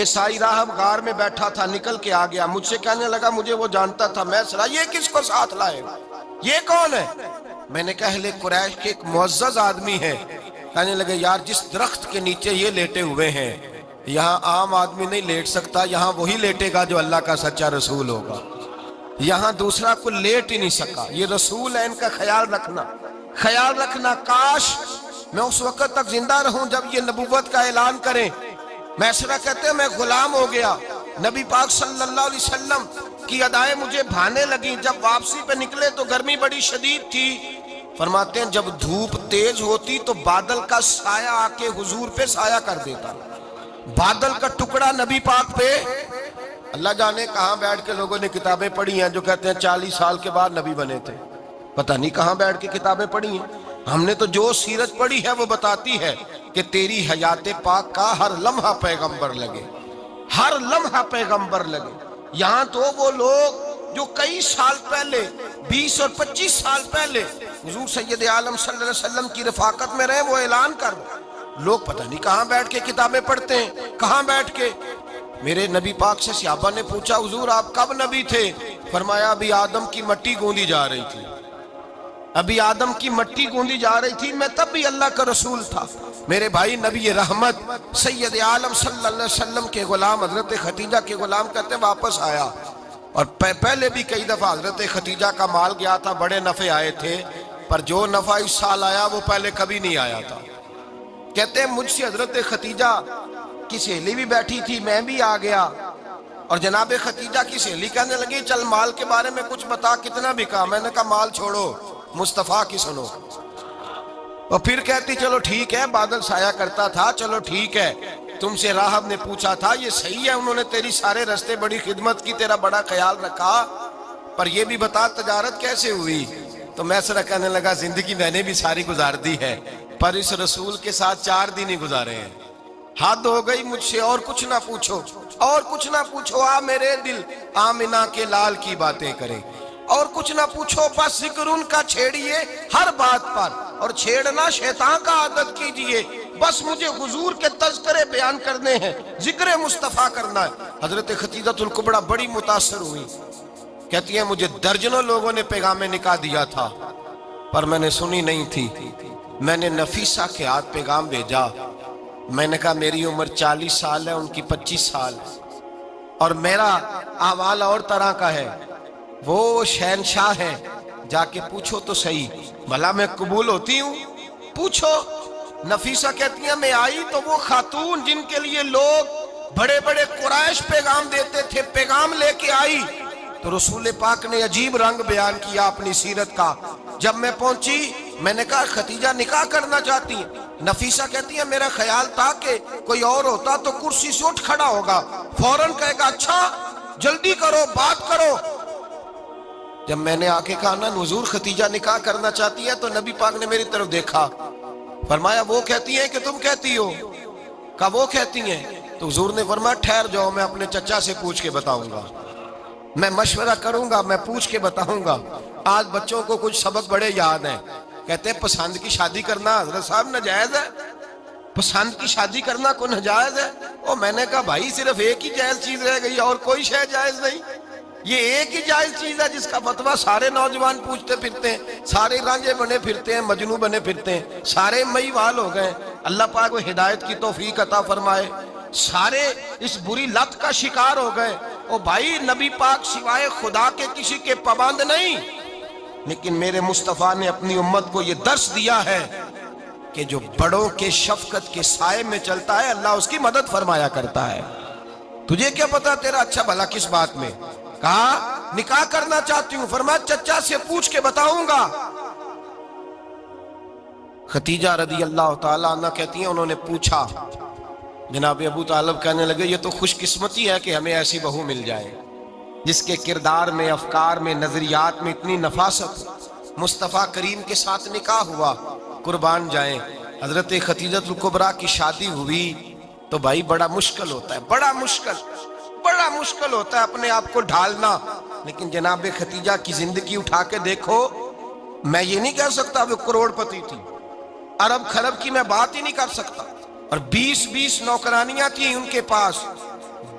عیسائی راہب غار میں بیٹھا تھا، نکل کے آ گیا، مجھ سے کہنے لگا مجھے وہ جانتا تھا، میں سنا یہ کس کو ساتھ لائے، یہ کون ہے؟ میں نے کہا اہل قریش کے ایک معزز آدمی ہے۔ کہنے لگے یار جس درخت کے نیچے یہ لیٹے ہوئے ہیں یہاں عام آدمی نہیں لیٹ سکتا، یہاں وہی لیٹے گا جو اللہ کا سچا رسول ہوگا، یہاں دوسرا کو لیٹ ہی نہیں سکا، یہ رسول ہے، ان کا خیال رکھنا، کاش میں اس وقت تک زندہ رہوں جب یہ نبوت کا اعلان کریں۔ میسرہ کہتے ہیں میں غلام ہو گیا، نبی پاک صلی اللہ علیہ وسلم کی ادائیں مجھے بھانے لگیں، جب واپسی پہ نکلے تو گرمی بڑی شدید تھی، فرماتے ہیں جب دھوپ تیز ہوتی تو بادل کا سایہ آ کے حضور پہ سایہ کر دیتا، بادل کا ٹکڑا نبی پاک پہ، اللہ جانے کہاں بیٹھ کے لوگوں نے کتابیں پڑھی ہیں جو کہتے ہیں 40 سال کے بعد نبی بنے تھے، پتہ نہیں کہاں بیٹھ کے کتابیں پڑھی ہیں۔ ہم نے تو جو سیرت پڑھی ہے وہ بتاتی ہے کہ تیری حیات پاک کا ہر لمحہ پیغمبر لگے، ہر لمحہ پیغمبر لگے۔ یہاں تو وہ لوگ جو کئی سال پہلے 20 اور 25 سال پہلے حضور سید عالم صلی اللہ علیہ وسلم کی رفاقت میں رہے وہ اعلان کر، لوگ پتہ نہیں کہاں بیٹھ کے کتابیں پڑھتے ہیں، کہاں بیٹھ کے۔ میرے نبی پاک سے صحابہ نے پوچھا حضور آپ کب نبی تھے؟ فرمایا ابھی آدم کی مٹی گوندی جا رہی تھی، ابھی آدم کی مٹی گوندی جا رہی تھی، میں تب بھی اللہ کا رسول تھا۔ میرے بھائی نبی رحمت سید عالم صلی اللہ علیہ وسلم کے غلام حضرت ختیجہ کے غلام کہتے ہیں واپس آیا، اور پہلے بھی کئی دفعہ حضرت ختیجہ کا مال گیا تھا، بڑے نفع آئے تھے، پر جو نفع اس سال آیا وہ پہلے کبھی نہیں آیا تھا۔ کہتے ہیں مجھ سے حضرت ختیجہ کی سہیلی بھی بیٹھی تھی، میں بھی آ گیا، اور جناب ختیجہ کی سہیلی کہنے لگی چل مال کے بارے میں کچھ بتا کتنا بکا، میں نے کہا مال چھوڑو مصطفیٰ کی سنو، اور پھر کہتی چلو ٹھیک ہے بادل سایہ کرتا تھا، چلو ٹھیک ہے، تم سے راہب نے پوچھا تھا یہ صحیح ہے، انہوں نے تیری سارے رستے بڑی خدمت کی، تیرا بڑا خیال رکھا، پر یہ بھی بتا تجارت کیسے ہوئی؟ تو میسرہ کہنے لگا زندگی میں نے بھی ساری گزار دی ہے، پر اس رسول کے ساتھ 4 دن ہی گزارے ہیں، حد ہو گئی مجھ سے، اور کچھ نہ پوچھو، اور کچھ نہ پوچھو، آ میرے دل آمنہ کے لال کی باتیں کرے، اور کچھ نہ پوچھو، بس ذکر ان کا چھیڑیے ہر بات پر، اور چھیڑنا شیطان کا عادت کیجئے، بس مجھے حضور کے تذکرے بیان کرنے ہیں، ذکر مصطفیٰ کرنا ہے۔ حضرت ختیجۃ الکبریٰ بڑی متاثر ہوئی، کہتی ہیں مجھے درجنوں لوگوں نے پیغام نکاح دیا تھا پر میں نے سنی نہیں تھی، میں نے نفیسہ کے ہاتھ پیغام بھیجا، میں نے کہا میری عمر 40 سال ہے، ان کی 25 سال ہے، اور میرا احوال اور طرح کا ہے، وہ شہنشاہ ہے، جا کے پوچھو تو صحیح بھلا میں قبول ہوتی ہوں، پوچھو۔ نفیسہ کہتی ہیں میں آئی تو وہ خاتون جن کے لیے لوگ بڑے بڑے قریش پیغام دیتے تھے پیغام لے کے آئی، تو رسول پاک نے عجیب رنگ بیان کیا اپنی سیرت کا۔ جب میں پہنچی میں نے کہا ختیجہ نکاح کرنا چاہتی ہیں؟ نفیسہ کہتی ہیں میرا خیال تھا کہ کوئی اور ہوتا تو کرسی سے اٹھ کھڑا ہوگا، فوراً کہے گا اچھا جلدی کرو بات کرو۔ جب میں نے آ کے کہا نا حضور ختیجہ نکاح کرنا چاہتی ہے، تو نبی پاک نے میری طرف دیکھا، فرمایا وہ کہتی ہیں کہ تم کہتی ہو؟ کہا وہ کہتی ہیں، تو حضور نے فرمایا ٹھہر جاؤ میں اپنے چچا سے پوچھ کے بتاؤں گا، میں مشورہ کروں گا، میں پوچھ کے بتاؤں گا۔ آج بچوں کو کچھ سبق بڑے یاد ہیں، کہتے ہیں پسند کی شادی کرنا حضرت صاحب ناجائز ہے، پسند کی شادی کرنا کوئی ناجائز ہے؟ اور میں نے کہا بھائی صرف ایک ہی جائز چیز رہ گئی اور کوئی شے جائز نہیں، یہ ایک ہی جائز چیز ہے جس کا فتویٰ سارے نوجوان پوچھتے پھرتے ہیں، سارے رانجے بنے پھرتے ہیں، مجنوں بنے پھرتے ہیں، سارے مئی وال ہو گئے، اللہ پاک وہ ہدایت کی توفیق عطا فرمائے، سارے اس بری لت کا شکار ہو گئے۔ او بھائی نبی پاک سوائے خدا کے کسی کے پابند نہیں، لیکن میرے مصطفیٰ نے اپنی امت کو یہ درس دیا ہے کہ جو بڑوں کے شفقت کے سائے میں چلتا ہے اللہ اس کی مدد فرمایا کرتا ہے۔ تجھے کیا پتا تیرا اچھا بھلا کس بات میں؟ کہا نکاح کرنا چاہتی ہوں، فرمایا چچا سے پوچھ کے بتاؤں گا۔ ختیجہ رضی اللہ تعالیٰ عنہ کہتی ہیں انہوں نے پوچھا، جناب ابو طالب کہنے لگے یہ تو خوش قسمتی ہے کہ ہمیں ایسی بہو مل جائے جس کے کردار میں، افکار میں، نظریات میں اتنی نفاست ہو۔ مصطفیٰ کریم کے ساتھ نکاح ہوا، قربان جائیں۔ حضرت ختیجۃ الکبریٰ کی شادی ہوئی تو بھائی بڑا مشکل ہوتا ہے، بڑا مشکل ہوتا ہے اپنے آپ کو ڈھالنا، لیکن جناب ختیجہ کی زندگی اٹھا کے دیکھو، میں یہ نہیں کہہ سکتا وہ کروڑ پتی تھی، ارب خرب کی میں بات ہی نہیں کر سکتا، اور 20 نوکرانیاں تھیں ان کے پاس،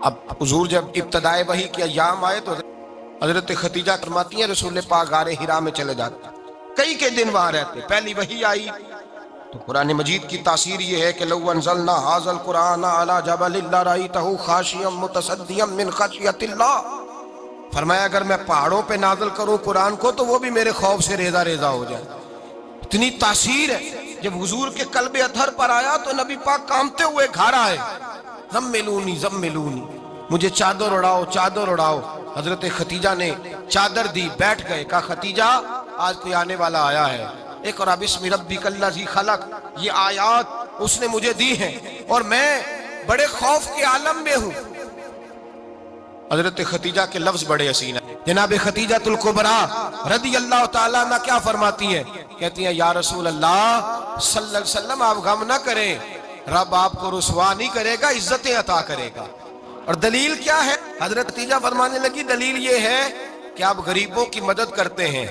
اب حضور جب ابتدائے وحی کے ایام آئے تو حضرت خدیجہ فرماتی ہیں رسول پاک غار حرا میں چلے جاتے، کئی کے دن وہاں رہتے. پہلی وحی آئی تو قرآن مجید کی تاثیر یہ ہے کہ لو انزلنا ھذا القرآن علی جبل لرأیتہ خاشعا متصدعا من خشیۃ اللہ، فرمایا اگر میں پہاڑوں پہ نازل کروں قرآن کو تو وہ بھی میرے خوف سے ریزہ ریزہ ہو جائے. اتنی تاثیر ہے. جب حضور کے قلب اطہر پر آیا تو نبی پاک کانپتے ہوئے گھر آئے، زملونی زملونی، مجھے چادر اڑاؤ چادر اڑاؤ. حضرت خدیجہ نے چادر دی، بیٹھ گئے. کہا خدیجہ آج کوئی آنے والا آیا ہے، اقرأ بسم ربک الذی خلق، یہ آیات اس نے مجھے دی ہیں اور میں بڑے خوف کے عالم میں ہوں. حضرت خدیجہ کے لفظ بڑے حسین ہیں. جناب خدیجہ الکبریٰ رضی اللہ تعالیٰ عنہ کیا فرماتی ہیں؟ کہتی ہیں یا رسول اللہ صلی اللہ علیہ وسلم آپ غم نہ کریں، رب آپ کو رسوا نہیں کرے گا، عزتیں عطا کرے گا. اور دلیل کیا ہے؟ حضرت خدیجہ فرمانے لگی دلیل یہ ہے کہ آپ غریبوں کی مدد کرتے ہیں،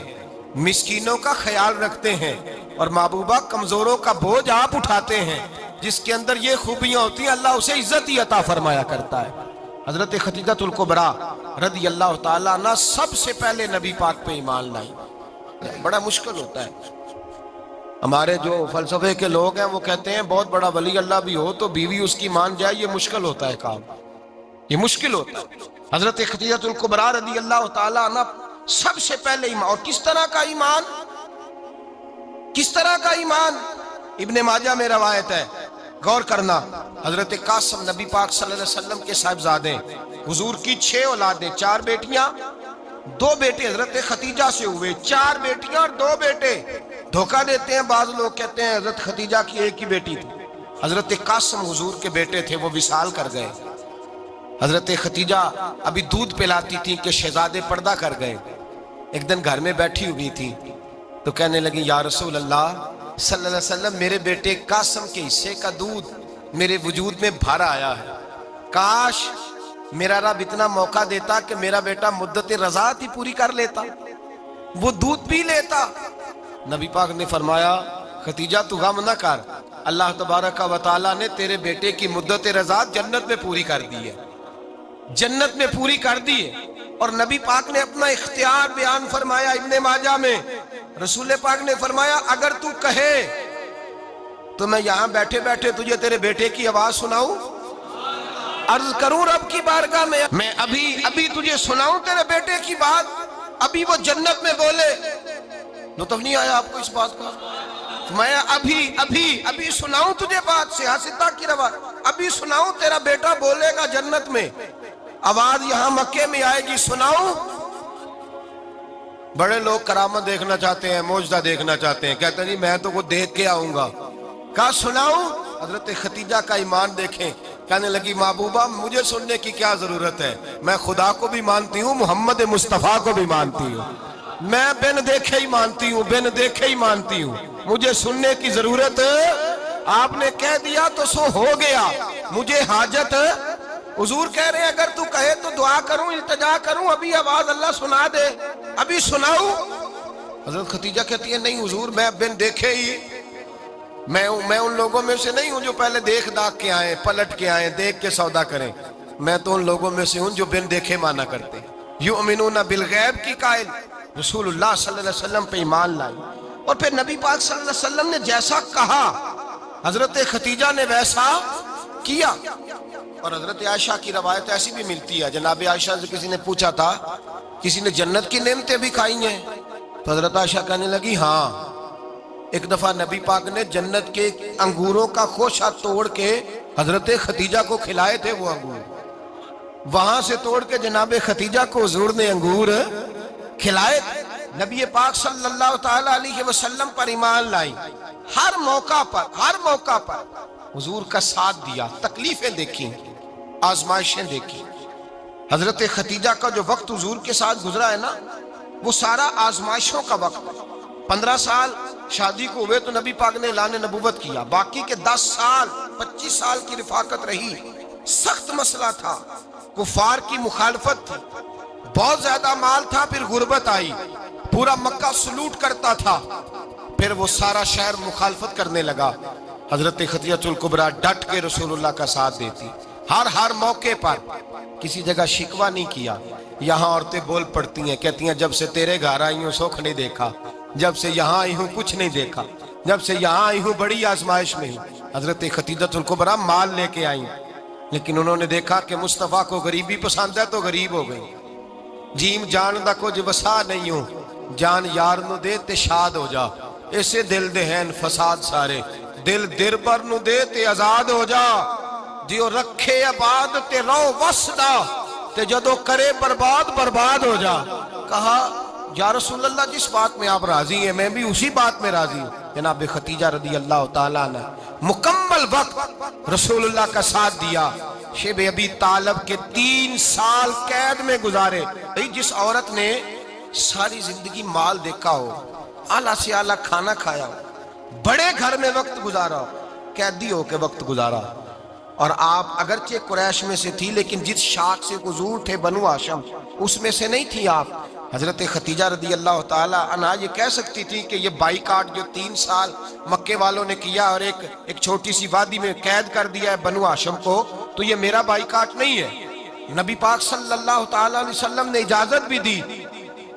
مسکینوں کا خیال رکھتے ہیں، اور محبوبہ کمزوروں کا بوجھ آپ اٹھاتے ہیں. جس کے اندر یہ خوبیاں ہوتی ہیں اللہ اسے عزت ہی عطا فرمایا کرتا ہے. حضرت خدیجہ الکبریٰ رضی اللہ تعالیٰ عنہ سب سے پہلے نبی پاک پہ ایمان لائی. بڑا مشکل ہوتا ہے. ہمارے جو فلسفے کے لوگ ہیں وہ کہتے ہیں بہت بڑا ولی اللہ بھی ہو تو بیوی اس کی مان جائے، یہ مشکل ہوتا ہے کام، یہ مشکل ہوتا ہے. حضرت خدیجہ الکبریٰ رضی اللہ تعالیٰ عنہ سب سے پہلے ایمان. اور کس طرح کا ایمان؟ کس طرح کا ایمان؟ ابن ماجہ میں روایت ہے، غور کرنا. حضرت قاسم نبی پاک صلی اللہ علیہ وسلم کے صاحبزادے، حضور کی 6 اولادیں، 4 بیٹیاں 2 بیٹے حضرت خدیجہ سے ہوئے، 4 بیٹیاں اور 2 بیٹے. دھوکہ دیتے ہیں بعض لوگ، کہتے ہیں حضرت خدیجہ کی ایک ہی بیٹی تھی. حضرت قاسم حضور کے بیٹے تھے، وہ وصال کر گئے. حضرت خدیجہ ابھی دودھ پلاتی تھی کہ شہزادے پردہ کر گئے. ایک دن گھر میں بیٹھی ہوئی تھی تو کہنے لگی یا رسول اللہ صلی اللہ علیہ وسلم میرے بیٹے قاسم کے حصے کا دودھ میرے وجود میں بھر آیا ہے، کاش میرا رب اتنا موقع دیتا کہ میرا بیٹا مدت رضاعت ہی پوری کر لیتا، وہ دودھ پی لیتا. نبی پاک نے فرمایا خدیجہ تو غم نہ کر، اللہ تبارک و تعالیٰ نے تیرے بیٹے کی مدت رضاعت جنت میں پوری کر دی ہے، جنت میں پوری کر دی ہے. اور نبی پاک نے اپنا اختیار بیان فرمایا ابن ماجہ میں. رسول پاک نے فرمایا اگر تو کہے تو میں یہاں بیٹھے بیٹھے تجھے تیرے بیٹے کی آواز سناؤں، عرض کروں رب کی بارگاہ میں ابھی تجھے سناؤں تیرے بیٹے کی بات، ابھی وہ جنت میں بولے. لطف نہیں آیا آپ کو اس بات کا؟ میں ابھی سناؤں تجھے بات، سیاستہ کی روایت، ابھی سناؤں تیرا بیٹا بولے گا جنت میں، آواز یہاں مکے میں آئے گی، سناؤں. بڑے لوگ کرامت دیکھنا چاہتے ہیں، معجزہ دیکھنا چاہتے ہیں، کہتے ہیں جی میں تو وہ دیکھ کے آؤں گا. کہا سناؤں. حضرت خدیجہ کا ایمان دیکھیں، کہنے لگی محبوبہ مجھے سننے کی کیا ضرورت ہے، میں خدا کو بھی مانتی ہوں، محمد مصطفیٰ کو بھی مانتی ہوں، میں بن دیکھے ہی مانتی ہوں، بن دیکھے ہی مانتی ہوں، مجھے سننے کی ضرورت آپ نے کہہ دیا تو سو ہو گیا، مجھے حاجت. حضور کہہ رہے ہیں اگر تو کہے تو دعا کروں، التجا کروں، ابھی آواز اللہ سنا دے، ابھی سناؤں. حضرت خدیجہ کہتی ہے نہیں حضور میں بن دیکھے ہی، میں ان لوگوں میں سے نہیں ہوں جو پہلے دیکھ داکھ کے آئیں، پلٹ کے آئیں، دیکھ کے سودا کریں، میں تو ان لوگوں میں سے ہوں جو بن دیکھے مانا کرتے. یؤمنون بالغیب کی قائل رسول اللہ صلی اللہ علیہ وسلم پہ ایمان لائی. اور پھر نبی پاک صلی اللہ علیہ وسلم نے جیسا کہا حضرت خدیجہ نے ویسا کیا. اور حضرت عائشہ کی روایت ایسی بھی ملتی ہے، جناب عائشہ سے کسی نے پوچھا تھا کسی نے جنت کی نعمتیں بھی کھائی ہیں؟ تو حضرت عائشہ کہنے لگی ہاں، ایک دفعہ نبی پاک نے جنت کے انگوروں کا خوشہ توڑ کے حضرت خدیجہ کو کھلائے تھے. وہ انگور وہاں سے توڑ کے جناب خدیجہ کو حضور نے انگور کھلائے. نبی پاک صلی اللہ تعالی علیہ وسلم پر ایمان لائی، ہر موقع پر حضور کا ساتھ دیا، تکلیفیں دیکھی، آزمائشیں دیکھی. حضرت خدیجہ کا جو وقت حضور کے ساتھ گزرا ہے نا وہ سارا آزمائشوں کا وقت. 15 سال شادی کو ہوئے تو نبی پاک نے اعلان نبوت کیا، باقی کے 10 سال 25 سال کی رفاقت رہی. سخت مسئلہ تھا، کفار کی مخالفت تھی، بہت زیادہ مال تھا، پھر غربت آئی، پورا مکہ سلوٹ کرتا تھا، پھر وہ سارا شہر مخالفت کرنے لگا. حضرت خدیجہ الکبریٰ ڈٹ کے رسول اللہ کا ساتھ دیتی. ہر موقع پر کسی جگہ شکوہ نہیں کیا. یہاں عورتیں بول پڑتی ہیں، کہتی ہیں جب سے تیرے گھر آئی ہوں سکھ نہیں دیکھا، جب سے یہاں آئی ہوں کچھ نہیں دیکھا، جب سے یہاں آئی ہوں بڑی آزمائش میں ہوں. حضرت خدیجہ الکبریٰ مال لے کے آئیں، لیکن انہوں نے دیکھا کہ مصطفیٰ کو غریبی پسند ہے تو غریب ہو گئی. جیم جان دا کچھ وسا نہیں ہوں، جان یار نو دے تے شاد ہو جا. اسے دل دے ہیں فساد سارے، دل دربر نو دے تے آزاد ہو جا. دیو رکھے آباد تے رو وسدا، تے جدو کرے برباد برباد ہو جا. کہا یا رسول اللہ جس بات میں آپ راضی ہیں میں بھی اسی بات میں راضی ہوں. جناب خدیجہ رضی اللہ تعالیٰ نے مکمل وقت رسول اللہ کا ساتھ دیا. شیب ابی طالب کے 3 سال قید میں گزارے. جس عورت نے ساری زندگی مال دیکھا ہو، اعلیٰ سے اعلیٰ کھانا کھایا ہو، بڑے گھر میں وقت گزارا ہو، قیدی ہو کے وقت گزارا. اور آپ اگرچہ قریش میں سے تھی لیکن جس شاخ سے حضور تھے بنو ہاشم اس میں سے نہیں تھی آپ. حضرت خدیجہ رضی اللہ تعالی عنہا یہ کہہ سکتی تھی کہ یہ بائیکاٹ جو 3 سال مکے والوں نے کیا اور ایک چھوٹی سی وادی میں قید کر دیا ہے بنو ہاشم کو، تو یہ میرا بائیکاٹ نہیں ہے. نبی پاک صلی اللہ تعالی علیہ وسلم نے اجازت بھی دی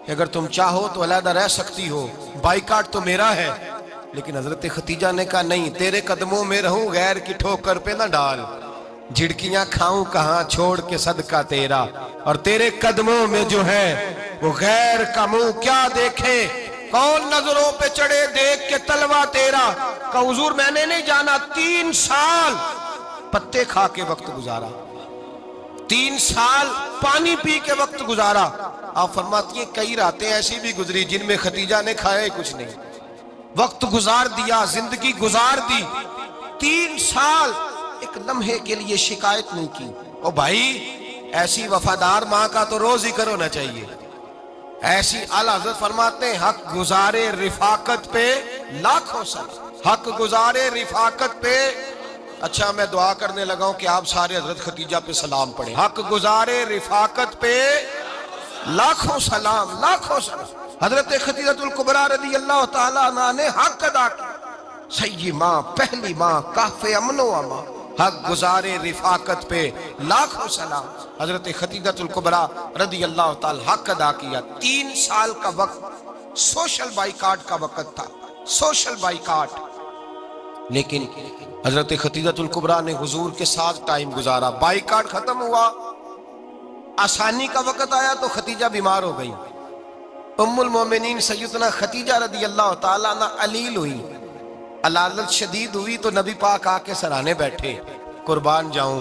کہ اگر تم چاہو تو علیحدہ رہ سکتی ہو، بائیکاٹ تو میرا ہے. لیکن حضرت خدیجہ نے کہا نہیں، تیرے قدموں میں رہوں غیر کی ٹھوکر پہ نہ ڈال، جھڑکیاں کھاؤں کہاں چھوڑ کے صدقہ تیرا، اور تیرے قدموں میں جو ہے وہ غیر کا منہ کیا دیکھے، کون نظروں پہ چڑھے دیکھ کے تلوا تیرا. کہ حضور میں نے نہیں جانا. 3 سال پتے کھا کے وقت گزارا، 3 سال پانی پی کے وقت گزارا. آپ فرماتی ہیں کئی راتیں ایسی بھی گزری جن میں خدیجہ نے کھایا ہی کچھ نہیں، وقت گزار دیا، زندگی گزار دی. 3 سال ایک لمحے کے لیے شکایت نہیں کی. او بھائی ایسی وفادار ماں کا تو روز ذکر ہونا چاہیے. ایسی اعلیٰ حضرت فرماتے ہیں حق گزارے رفاقت پہ لاکھوں سلام، حق گزارے رفاقت پہ. اچھا میں دعا کرنے لگا ہوں کہ آپ سارے حضرت خدیجہ پہ سلام پڑھیں. حق گزارے رفاقت پہ لاکھوں سلام، لاکھوں سلام. حضرت خدیجہ الکبریٰ رضی اللہ تعالیٰ عنہ نے حق ادا کیا. سیدی ماں، پہلی ماں، کہف امن و امان، حق گزارے رفاقت پہ لاکھوں سلام. حضرت خدیجہ الکبریٰ رضی اللہ تعالی حق ادا کیا. 3 سال کا وقت سوشل بائیکاٹ کا وقت تھا، سوشل بائیکاٹ. لیکن حضرت خدیجہ الکبریٰ نے حضور کے ساتھ ٹائم گزارا. بائیکاٹ ختم ہوا، آسانی کا وقت آیا تو خدیجہ بیمار ہو گئی. ام المومنین سیدنا خدیجہ رضی اللہ تعالیٰ عنہ علیل ہوئی، علالت شدید ہوئی تو نبی پاک آ کے سرانے بیٹھے. قربان جاؤں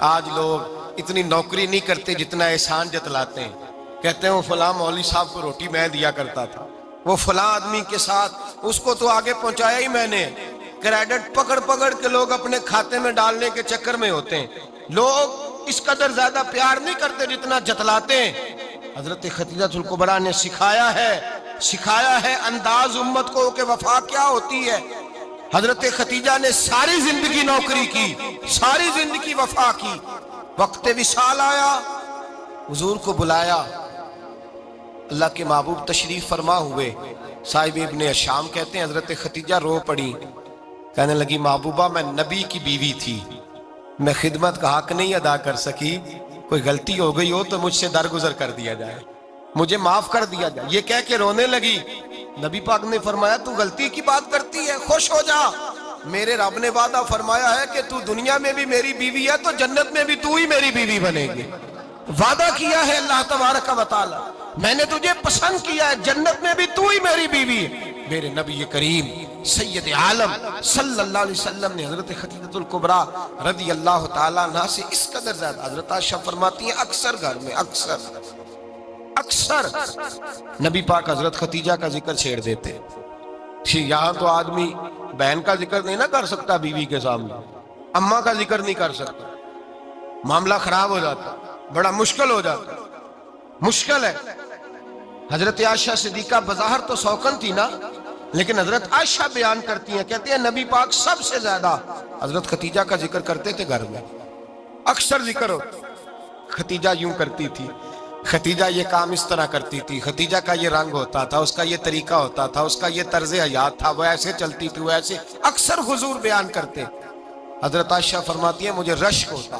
آج لوگ اتنی نوکری نہیں کرتے جتنا احسان جتلاتے ہیں. کہتے ہیں وہ فلاں مولوی صاحب کو روٹی میں دیا کرتا تھا، وہ فلاں آدمی کے ساتھ اس کو تو آگے پہنچایا ہی میں نے. کریڈٹ پکڑ پکڑ کے لوگ اپنے کھاتے میں ڈالنے کے چکر میں ہوتے ہیں. لوگ اس قدر زیادہ پیار نہیں کرتے جتنا جتلاتے ہیں. حضرت خدیجہ الکبریٰ نے سکھایا ہے انداز امت کو کہ وفا کیا ہوتی ہے. حضرت خدیجہ نے ساری زندگی نوکری کی، ساری زندگی وفا کی. وقت وصال آیا، حضور کو بلایا. اللہ کے محبوب تشریف فرما ہوئے. صاحب ابن الشام کہتے ہیں حضرت خدیجہ رو پڑی، کہنے لگی محبوبہ میں نبی کی بیوی تھی، میں خدمت کا حق نہیں ادا کر سکی، کوئی غلطی ہو گئی ہو تو مجھ سے درگزر کر دیا جائے، مجھے معاف کر دیا جائے. یہ کہہ کے رونے لگی. نبی پاک نے فرمایا تو غلطی کی بات کرتی ہے، خوش ہو جا، میرے رب نے وعدہ فرمایا ہے کہ تو دنیا میں بھی میری بیوی ہے تو جنت میں بھی تو ہی میری بیوی بنے گی. وعدہ کیا ہے اللہ تبارک و تعالی، میں نے تجھے پسند کیا ہے، جنت میں بھی تو ہی میری بیوی ہے. میرے نبی کریم سید عالم صلی اللہ علیہ وسلم نے حضرت خدیجہ الکبریٰ رضی اللہ تعالیٰ عنہ سے اس قدر زیادہ. حضرت عائشہ فرماتی ہیں اکثر گھر میں اکثر نبی پاک حضرت خدیجہ کا ذکر چھیڑ دیتے. یہاں تو آدمی بہن کا ذکر نہیں نہ کر سکتا بیوی کے سامنے، اماں کا ذکر نہیں کر سکتا، معاملہ خراب ہو جاتا، بڑا مشکل ہو جاتا، مشکل ہے. حضرت عائشہ صدیقہ بظاہر تو سوکن تھی نا، لیکن حضرت عائشہ بیان کرتی ہیں، کہتے ہیں نبی پاک سب سے زیادہ حضرت خدیجہ کا ذکر کرتے تھے گھر میں، اکثر ذکر ہوتا. خدیجہ یوں کرتی تھی، خدیجہ یہ کام اس طرح کرتی تھی، خدیجہ کا یہ رنگ ہوتا تھا، اس کا یہ طریقہ ہوتا تھا، اس کا یہ طرز حیات تھا، وہ ایسے چلتی تھی، وہ ایسے، اکثر حضور بیان کرتے. حضرت عائشہ فرماتی ہیں مجھے رشک ہوتا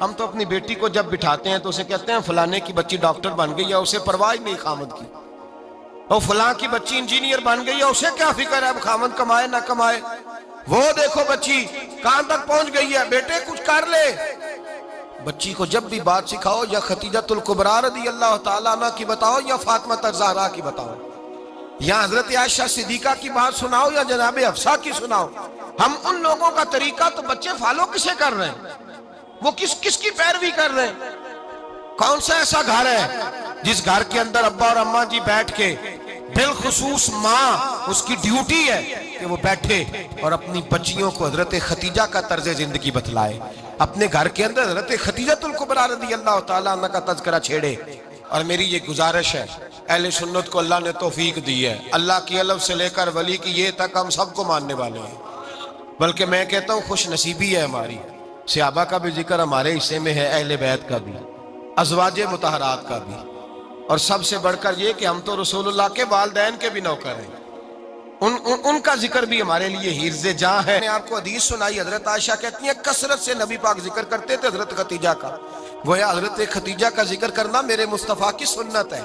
ہم تو اپنی بیٹی کو جب بٹھاتے ہیں تو اسے کہتے ہیں فلانے کی بچی ڈاکٹر بن گئی ہے، اسے پرواہ نہیں خامد کی، اور فلاں کی بچی انجینئر بن گئی ہے، اسے کیا فکر ہے اب خامد کمائے نہ کمائے، وہ دیکھو بچی کہاں تک پہنچ گئی ہے، بیٹے کچھ کر لے۔ بچی کو جب بھی بات سکھاؤ یا خدیجہ الکبریٰ رضی اللہ تعالیٰ عنہ کی بتاؤ یا فاطمہ الزہراء کی بتاؤ، یا حضرت عائشہ صدیقہ کی بات سناؤ یا جناب حفصہ کی سناؤ، ہم ان لوگوں کا طریقہ تو بچے فالو کسے کر رہے ہیں، وہ کس کی پیروی کر رہے ہیں؟ کون سا ایسا گھر ہے جس گھر کے اندر ابا اور اماں جی بیٹھ کے، بالخصوص ماں اس کی ڈیوٹی ہے کہ وہ بیٹھے اور اپنی بچیوں کو حضرت خدیجہ کا طرز زندگی بتلائے، اپنے گھر کے اندر حضرت خدیجہ الکبریٰ رضی اللہ تعالیٰ عنہ کا تذکرہ چھیڑے۔ اور میری یہ گزارش ہے، اہل سنت کو اللہ نے توفیق دی ہے، اللہ کی علم سے لے کر ولی کی یہ تک ہم سب کو ماننے والے ہیں، بلکہ میں کہتا ہوں خوش نصیبی ہے ہماری، صحابہ کا بھی ذکر ہمارے حصے میں ہے، اہل بیت کا بھی، ازواج مطہرات کا بھی، اور سب سے بڑھ کر یہ کہ ہم تو رسول اللہ کے والدین کے بھی نوکر ہیں، ان کا ذکر بھی ہمارے لیے حرز جاں ہے۔ میں آپ کو حدیث سنائی، حضرت عائشہ کہتی ہیں کثرت سے نبی پاک ذکر کرتے تھے حضرت خدیجہ کا، گویا حضرت خدیجہ کا ذکر کرنا میرے مصطفیٰ کی سنت ہے،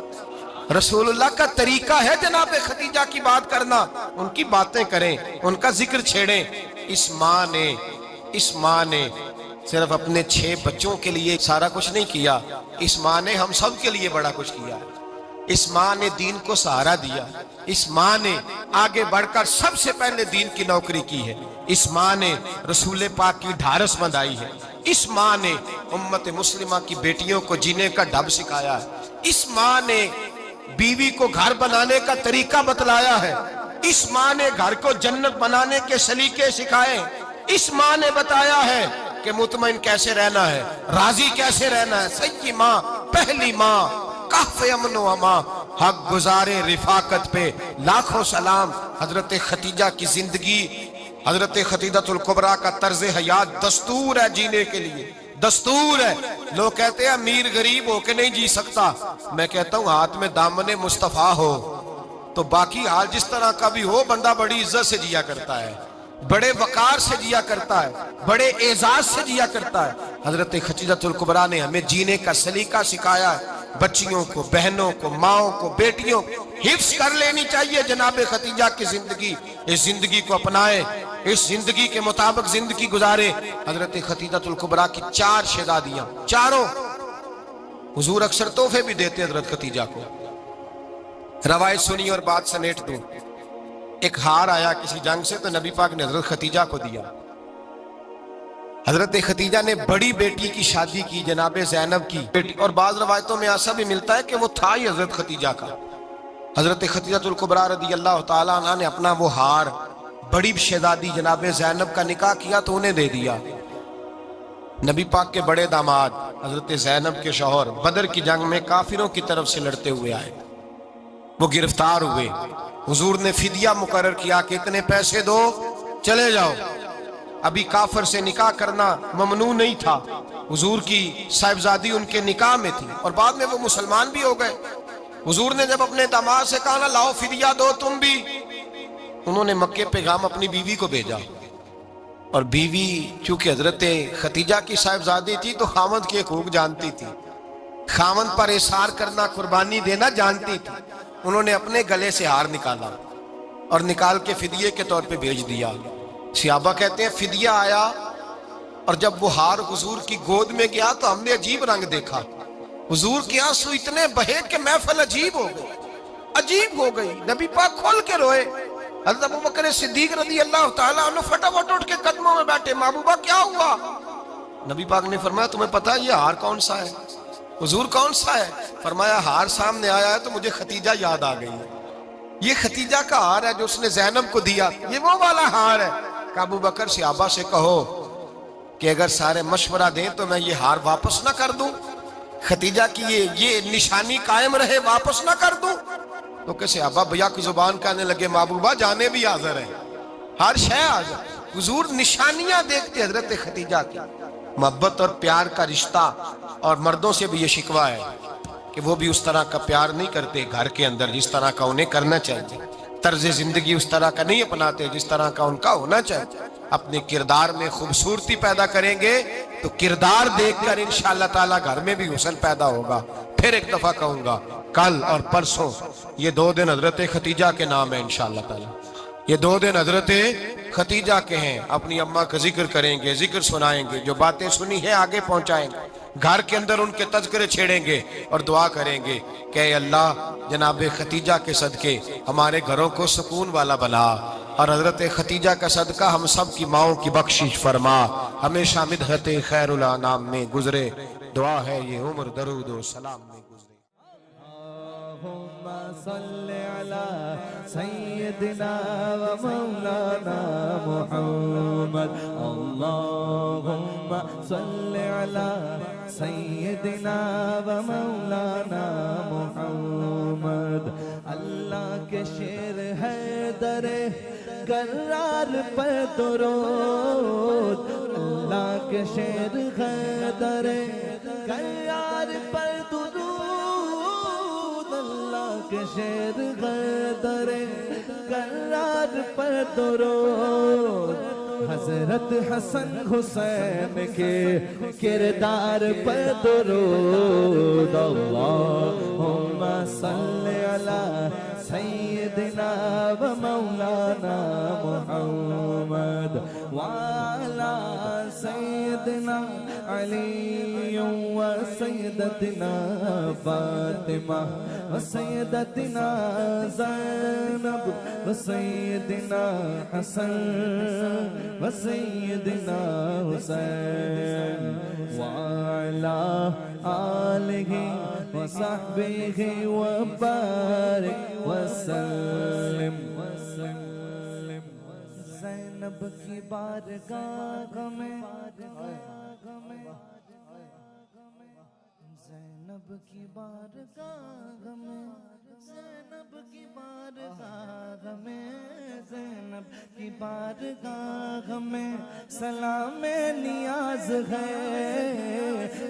رسول اللہ کا طریقہ ہے جناب خدیجہ کی بات کرنا، ان کی باتیں کریں، ان کا ذکر چھیڑیں۔ اس ماں نے صرف اپنے 6 بچوں کے لیے سارا کچھ نہیں کیا، اس ماں نے ہم سب کے لیے بڑا کچھ کیا، اس ماں نے دین کو سہارا دیا، اس ماں نے آگے بڑھ کر سب سے پہلے دین کی نوکری کی ہے، اس ماں نے رسول پاک کی ڈھارس بندھائی ہے، اس ماں نے امت مسلمہ کی بیٹیوں کو جینے کا ڈھب سکھایا ہے، اس ماں نے بیوی کو گھر بنانے کا طریقہ بتلایا ہے، اس ماں نے گھر کو جنت بنانے کے سلیقے سکھائے، اس ماں نے بتایا ہے کہ مطمئن کیسے رہنا ہے، راضی کیسے رہنا ہے۔ سچی ماں، پہلی ماں، کہف امن و امان، حق گزارے رفاقت پہ لاکھوں سلام۔ حضرت خدیجہ کی زندگی، حضرت خدیجہ الکبریٰ کا طرز حیات دستور ہے جینے کے لیے، دستور ہے۔ لوگ کہتے ہیں امیر غریب ہو کے نہیں جی سکتا، میں کہتا ہوں ہاتھ میں دامن مصطفیٰ ہو تو باقی حال جس طرح کا بھی ہو، بندہ بڑی عزت سے جیا کرتا ہے، بڑے وقار سے جیا کرتا ہے، بڑے اعزاز سے جیا کرتا ہے۔ حضرت خدیجہ الکبریٰ نے ہمیں جینے کا سلیقہ سکھایا ہے، بچیوں کو، بہنوں کو، ماؤں کو، بیٹیوں کو حفظ کر لینی چاہیے جناب خدیجہ کی زندگی، اس زندگی کو اپنائیں، اس زندگی کے مطابق زندگی گزارے۔ حضرت خدیجہ الکبریٰ کی 4 شہزادیاں، چاروں حضور اکثر تحفے بھی دیتے حضرت خدیجہ کو۔ روایت سنی اور بات سمیٹ دوں، ایک ہار آیا کسی جنگ سے تو نبی پاک نے حضرت خدیجہ کو دیا۔ حضرت خدیجہ نے بڑی بیٹی کی شادی کی، جناب زینب کی بیٹی، اور بعض روایتوں میں ایسا بھی ملتا ہے کہ وہ تھا ہی حضرت خدیجہ کا۔ حضرت خدیجہ الکبریٰ رضی اللہ تعالیٰ عنہ نے اپنا وہ ہار بڑی شہزادی جناب زینب کا نکاح کیا تو انہیں دے دیا۔ نبی پاک کے بڑے داماد حضرت زینب کے شوہر بدر کی جنگ میں کافروں کی طرف سے لڑتے ہوئے آئے، وہ گرفتار ہوئے، حضور نے فدیہ مقرر کیا کہ اتنے پیسے دو چلے جاؤ۔ ابھی کافر سے نکاح کرنا ممنوع نہیں تھا، حضور کی صاحبزادی ان کے نکاح میں تھی اور بعد میں وہ مسلمان بھی ہو گئے۔ حضور نے جب اپنے داماد سے کہا نا لاؤ فدیہ دو تم بھی، انہوں نے مکے پیغام اپنی بیوی کو بھیجا، اور بیوی چونکہ حضرت خدیجہ کی صاحبزادی تھی تو خامد کے حقوق جانتی تھی، خامد پر احسار کرنا، قربانی دینا جانتی تھی۔ انہوں نے اپنے گلے سے ہار نکالا اور نکال کے فدیے کے طور پہ بھیج دیا۔ صحابہ کہتے ہیں فدیہ آیا اور جب وہ ہار حضور کی گود میں گیا تو ہم نے عجیب رنگ دیکھا، حضور کے آنسو اتنے بہے کہ محفل عجیب ہو گئی، نبی پاک کھول کے روئے۔ حضرت ابوبکر صدیق رضی اللہ تعالیٰ عنہ فٹافٹ اٹھ کے قدموں میں بیٹھے، محبوبہ کیا ہوا؟ نبی پاک نے فرمایا تمہیں پتا ہے یہ ہار کون سا ہے؟ حضور کون سا ہے؟ فرمایا ہار سامنے آیا ہے تو مجھے خدیجہ یاد آ گئی ہے، یہ خدیجہ کا ہار ہے جو اس نے زینب کو دیا، یہ وہ والا ہار ہے۔ کہ ابو بکر صحابہ سے کہو کہ اگر سارے مشورہ دیں تو میں یہ ہار واپس نہ کر دوں، خدیجہ کی یہ نشانی قائم رہے، واپس نہ کر دوں؟ تو کہ صحابہ بھیا کی زبان کہنے لگے محبوبہ جانے بھی حاضر ہے، ہر شے حاضر۔ حضور نشانیاں دیکھتے حضرت خدیجہ کی، محبت اور پیار کا رشتہ، اور مردوں سے بھی یہ شکوہ ہے کہ وہ بھی اس طرح کا پیار نہیں کرتے گھر کے اندر جس طرح کا انہیں کرنا چاہیے، طرز زندگی اس طرح کا نہیں اپناتے جس طرح کا ان کا ہونا چاہیے۔ اپنے کردار میں خوبصورتی پیدا کریں گے تو کردار دیکھ کر انشاءاللہ تعالی گھر میں بھی حسن پیدا ہوگا۔ پھر ایک دفعہ کہوں گا، کل اور پرسوں یہ 2 دن حضرت ختیجہ کے نام ہے انشاءاللہ تعالی، یہ 2 دن حضرت ختیجہ کے ہیں۔ اپنی اماں کا ذکر کریں گے، ذکر سنائیں گے، جو باتیں سنی ہیں آگے پہنچائیں گے، گھر کے اندر ان کے تذکرے چھیڑیں گے اور دعا کریں گے کہ اے اللہ جناب ختیجہ کے صدقے ہمارے گھروں کو سکون والا بنا، اور حضرت ختیجہ کا صدقہ ہم سب کی ماؤں کی بخشش فرما، ہمیشہ مدحت خیر الانام میں گزرے۔ دعا ہے یہ عمر درود و سلام میں گزرے۔ اللہم صل علی سیدنا و مولانا محمد، اللہم صل علی سیدنا و مولانا محمد۔ اللہ کے شیر ہے در کرار پر درود، اللہ کے شیر ہے در کرار پر درود، اللہ کے شیر ہے در کرار پر درود۔ حضرت حسن حسین کے کردار پر درود، اللہم صل علی سیدنا و مولانا محمد وعلی سیدنا علی و سیدتنا فاطمہ و سیدتنا زینب و سیدنا حسن و سیدنا حسین وعلی آلہ و صحبہ و بارک وسلم۔ زینب کی بارگاہ میں، زینب کی بارگاہ میں، زینب کی بارگاہ میں، زینب کی بارگاہ میں سلام نیاز ہے،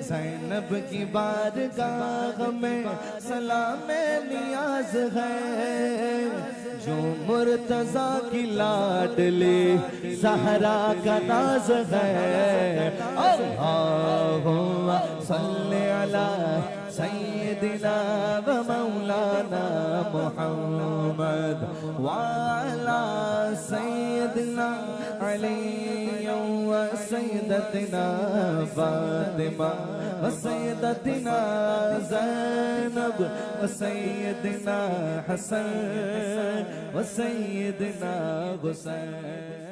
زینب کی بارگاہ میں سلام نیاز ہے، جو مرتضیٰ کی لاڈلی زہرا کا ناز ہے۔ اللہم صل علی سیدنا و مولانا محمد وعلی سیدنا علی و سیدتنا فاطمہ و سیدتنا زینب و سیدنا حسن و سیدنا حسین۔